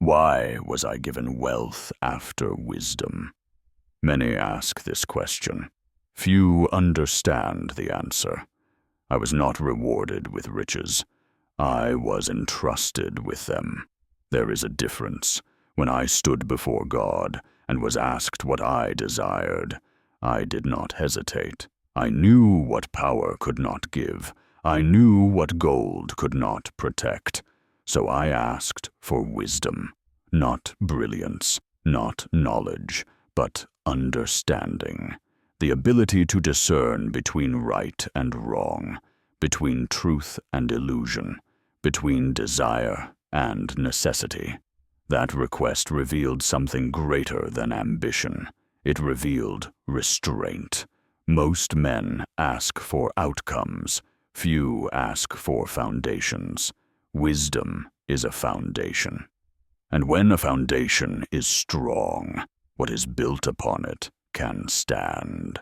Why was I given wealth after wisdom? Many ask this question. Few understand the answer. I was not rewarded with riches. I was entrusted with them. There is a difference. When I stood before God and was asked what I desired, I did not hesitate. I knew what power could not give. I knew what gold could not protect. So I asked for wisdom, not brilliance, not knowledge, but understanding, the ability to discern between right and wrong, between truth and illusion, between desire and necessity. That request revealed something greater than ambition. It revealed restraint. Most men ask for outcomes. Few ask for foundations. Wisdom is a foundation. And when a foundation is strong, what is built upon it can stand.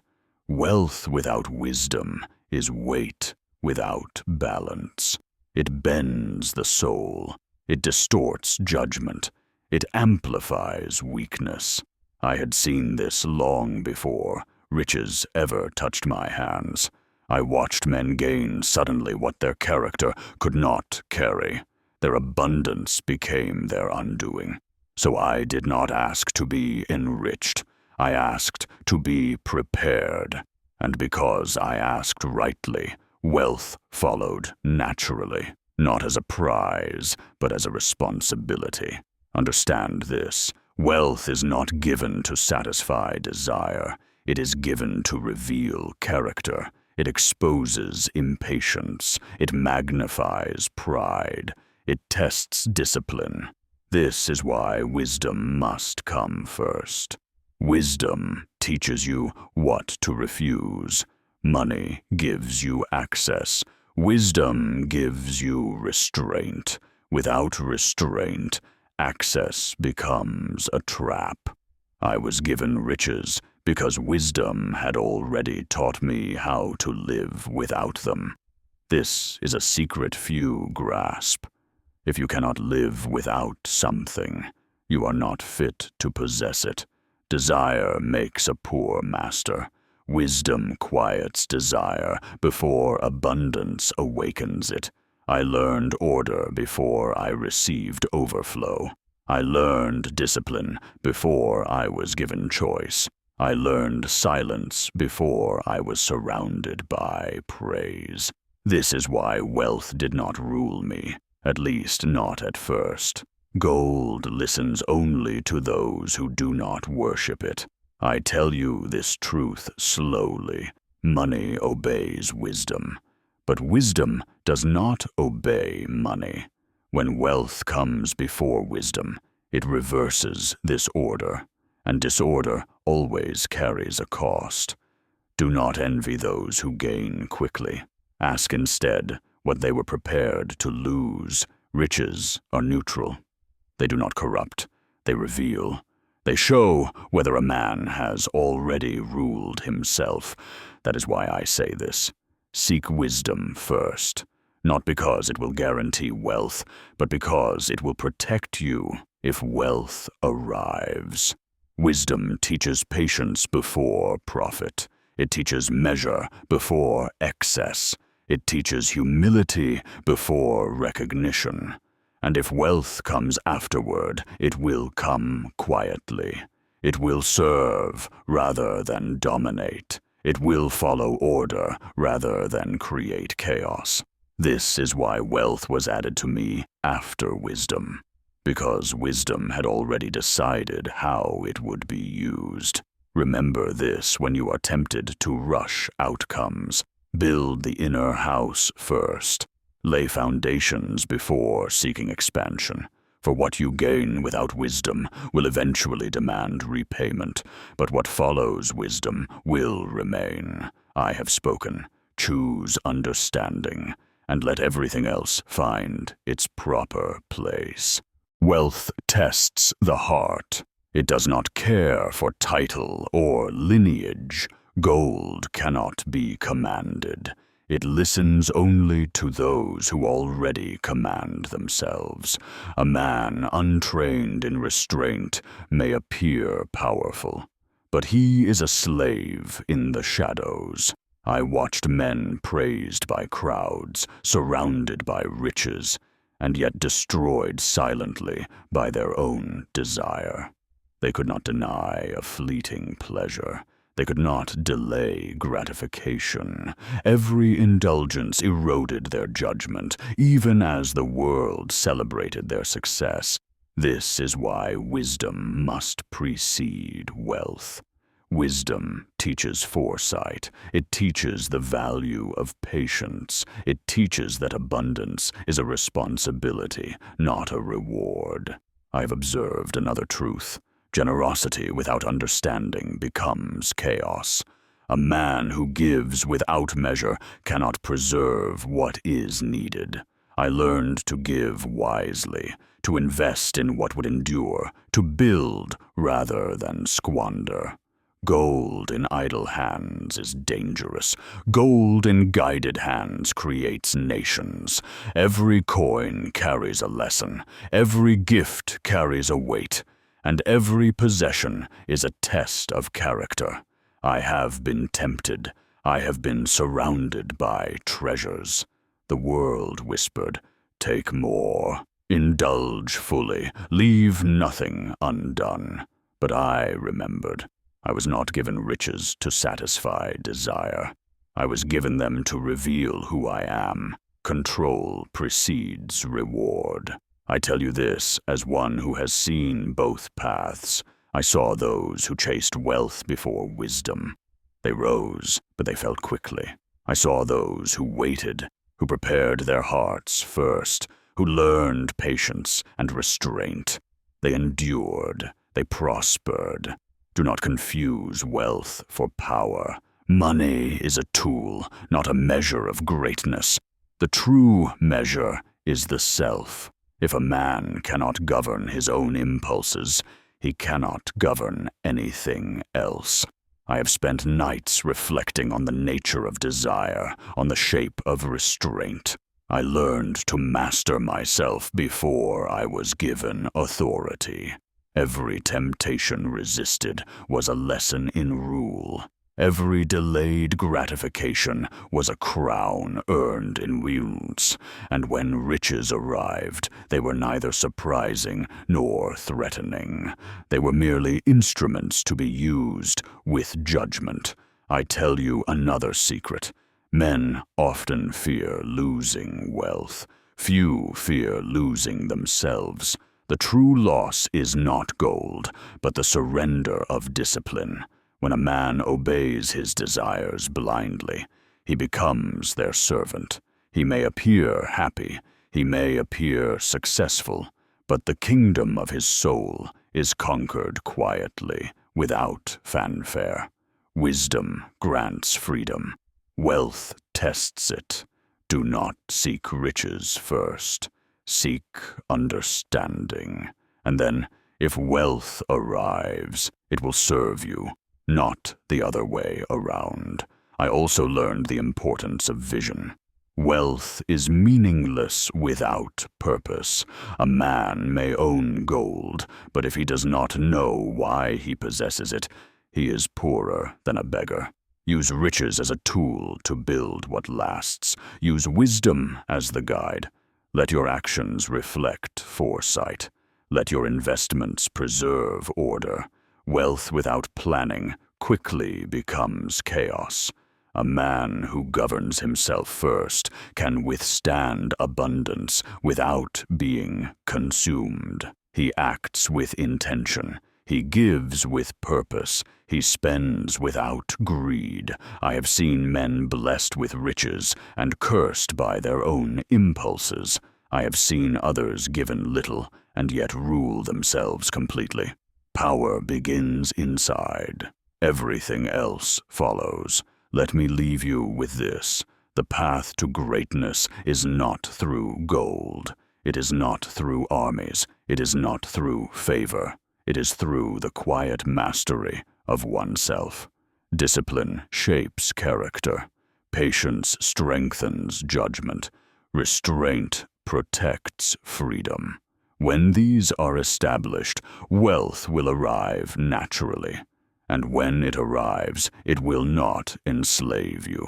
Wealth without wisdom is weight without balance. It bends the soul. It distorts judgment. It amplifies weakness. I had seen this long before riches ever touched my hands. I watched men gain suddenly what their character could not carry. Their abundance became their undoing. So I did not ask to be enriched. I asked to be prepared. And because I asked rightly, wealth followed naturally, not as a prize, but as a responsibility. Understand this. Wealth is not given to satisfy desire. It is given to reveal character. It exposes impatience. It magnifies pride. It tests discipline. This is why wisdom must come first. Wisdom teaches you what to refuse. Money gives you access. Wisdom gives you restraint. Without restraint, access becomes a trap. I was given riches because wisdom had already taught me how to live without them. This is a secret few grasp. If you cannot live without something, you are not fit to possess it. Desire makes a poor master. Wisdom quiets desire before abundance awakens it. I learned order before I received overflow. I learned discipline before I was given choice. I learned silence before I was surrounded by praise. This is why wealth did not rule me, at least not at first. Gold listens only to those who do not worship it. I tell you this truth slowly. Money obeys wisdom, but wisdom does not obey money. When wealth comes before wisdom, it reverses this order, and disorder always carries a cost. Do not envy those who gain quickly. Ask instead what they were prepared to lose. Riches are neutral. They do not corrupt. They reveal. They show whether a man has already ruled himself. That is why I say this. Seek wisdom first, not because it will guarantee wealth, but because it will protect you if wealth arrives. Wisdom teaches patience before profit. It teaches measure before excess. It teaches humility before recognition. And if wealth comes afterward, it will come quietly. It will serve rather than dominate. It will follow order rather than create chaos. This is why wealth was added to me after wisdom, because wisdom had already decided how it would be used. Remember this when you are tempted to rush outcomes. Build the inner house first. Lay foundations before seeking expansion. For what you gain without wisdom will eventually demand repayment, but what follows wisdom will remain. I have spoken. Choose understanding, and let everything else find its proper place. Wealth tests the heart. It does not care for title or lineage. Gold cannot be commanded. It listens only to those who already command themselves. A man untrained in restraint may appear powerful, but he is a slave in the shadows. I watched men praised by crowds, surrounded by riches, and yet destroyed silently by their own desire. They could not deny a fleeting pleasure. They could not delay gratification. Every indulgence eroded their judgment, even as the world celebrated their success. This is why wisdom must precede wealth. Wisdom teaches foresight. It teaches the value of patience. It teaches that abundance is a responsibility, not a reward. I have observed another truth. Generosity without understanding becomes chaos. A man who gives without measure cannot preserve what is needed. I learned to give wisely, to invest in what would endure, to build rather than squander. Gold in idle hands is dangerous. Gold in guided hands creates nations. Every coin carries a lesson. Every gift carries a weight. And every possession is a test of character. I have been tempted. I have been surrounded by treasures. The world whispered, "Take more. Indulge fully. Leave nothing undone." But I remembered. I was not given riches to satisfy desire. I was given them to reveal who I am. Control precedes reward. I tell you this as one who has seen both paths. I saw those who chased wealth before wisdom. They rose, but they fell quickly. I saw those who waited, who prepared their hearts first, who learned patience and restraint. They endured. They prospered. Do not confuse wealth for power. Money is a tool, not a measure of greatness. The true measure is the self. If a man cannot govern his own impulses, he cannot govern anything else. I have spent nights reflecting on the nature of desire, on the shape of restraint. I learned to master myself before I was given authority. Every temptation resisted was a lesson in rule. Every delayed gratification was a crown earned in wounds, and when riches arrived, they were neither surprising nor threatening. They were merely instruments to be used with judgment. I tell you another secret. Men often fear losing wealth. Few fear losing themselves. The true loss is not gold, but the surrender of discipline. When a man obeys his desires blindly, he becomes their servant. He may appear happy, he may appear successful, but the kingdom of his soul is conquered quietly, without fanfare. Wisdom grants freedom. Wealth tests it. Do not seek riches first. Seek understanding. And then, if wealth arrives, it will serve you. Not the other way around. I also learned the importance of vision. Wealth is meaningless without purpose. A man may own gold, but if he does not know why he possesses it, he is poorer than a beggar. Use riches as a tool to build what lasts. Use wisdom as the guide. Let your actions reflect foresight. Let your investments preserve order. Wealth without planning quickly becomes chaos. A man who governs himself first can withstand abundance without being consumed. He acts with intention. He gives with purpose. He spends without greed. I have seen men blessed with riches and cursed by their own impulses. I have seen others given little and yet rule themselves completely. Power begins inside. Everything else follows. Let me leave you with this. The path to greatness is not through gold. It is not through armies. It is not through favor. It is through the quiet mastery of oneself. Discipline shapes character. Patience strengthens judgment. Restraint protects freedom. When these are established, wealth will arrive naturally. And when it arrives, it will not enslave you.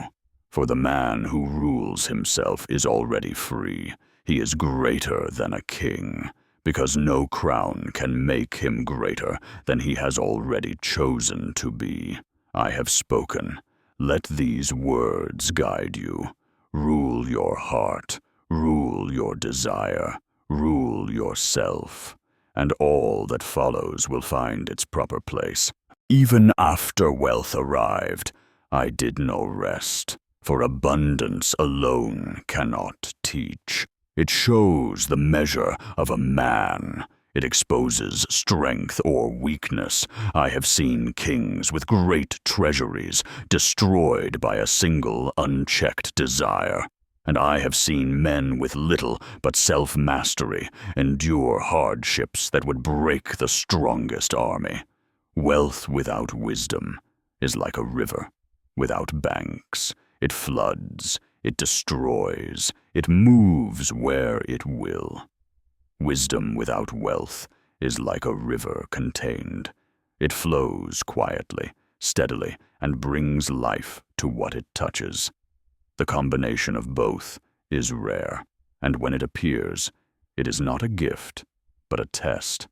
For the man who rules himself is already free. He is greater than a king, because no crown can make him greater than he has already chosen to be. I have spoken. Let these words guide you. Rule your heart, rule your desire, rule yourself, and all that follows will find its proper place. Even after wealth arrived, I did no rest, for abundance alone cannot teach. It shows the measure of a man. It exposes strength or weakness. I have seen kings with great treasuries destroyed by a single unchecked desire. And I have seen men with little but self-mastery endure hardships that would break the strongest army. Wealth without wisdom is like a river without banks. It floods, it destroys, it moves where it will. Wisdom without wealth is like a river contained. It flows quietly, steadily, and brings life to what it touches. The combination of both is rare, and when it appears, it is not a gift, but a test.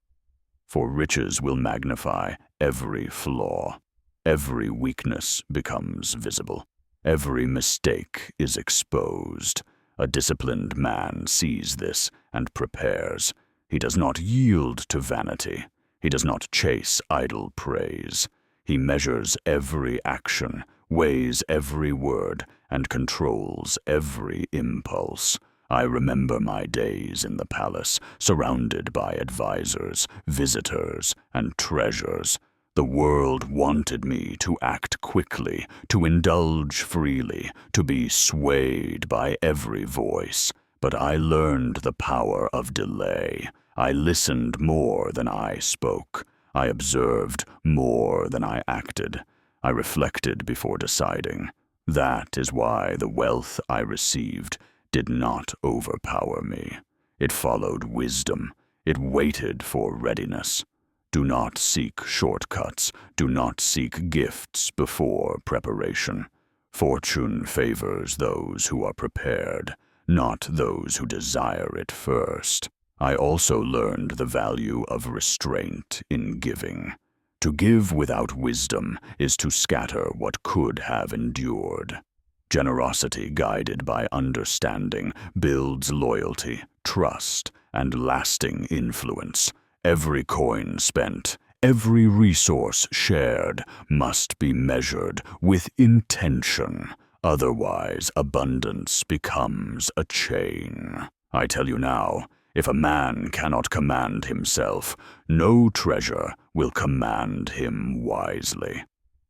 For riches will magnify every flaw. Every weakness becomes visible. Every mistake is exposed. A disciplined man sees this and prepares. He does not yield to vanity. He does not chase idle praise. He measures every action, weighs every word, and controls every impulse. I remember my days in the palace, surrounded by advisors, visitors, and treasures. The world wanted me to act quickly, to indulge freely, to be swayed by every voice. But I learned the power of delay. I listened more than I spoke. I observed more than I acted. I reflected before deciding. That is why the wealth I received did not overpower me. It followed wisdom. It waited for readiness. Do not seek shortcuts. Do not seek gifts before preparation. Fortune favors those who are prepared, not those who desire it first. I also learned the value of restraint in giving. To give without wisdom is to scatter what could have endured. Generosity guided by understanding builds loyalty, trust, and lasting influence. Every coin spent, every resource shared must be measured with intention. Otherwise, abundance becomes a chain. I tell you now, if a man cannot command himself, no treasure will command him wisely.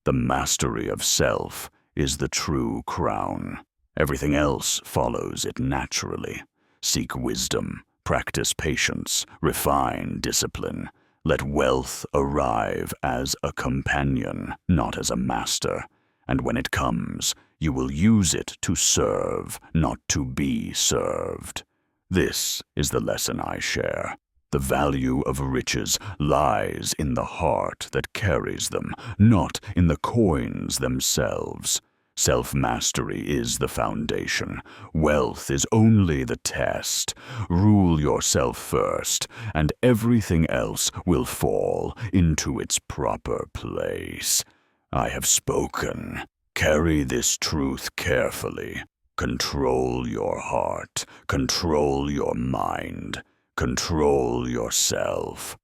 The mastery of self is the true crown. Everything else follows it naturally. Seek wisdom, practice patience, refine discipline. Let wealth arrive as a companion, not as a master. And when it comes, you will use it to serve, not to be served. This is the lesson I share. The value of riches lies in the heart that carries them, not in the coins themselves. Self-mastery is the foundation. Wealth is only the test. Rule yourself first, and everything else will fall into its proper place. I have spoken. Carry this truth carefully. Control your heart. Control your mind. Control yourself.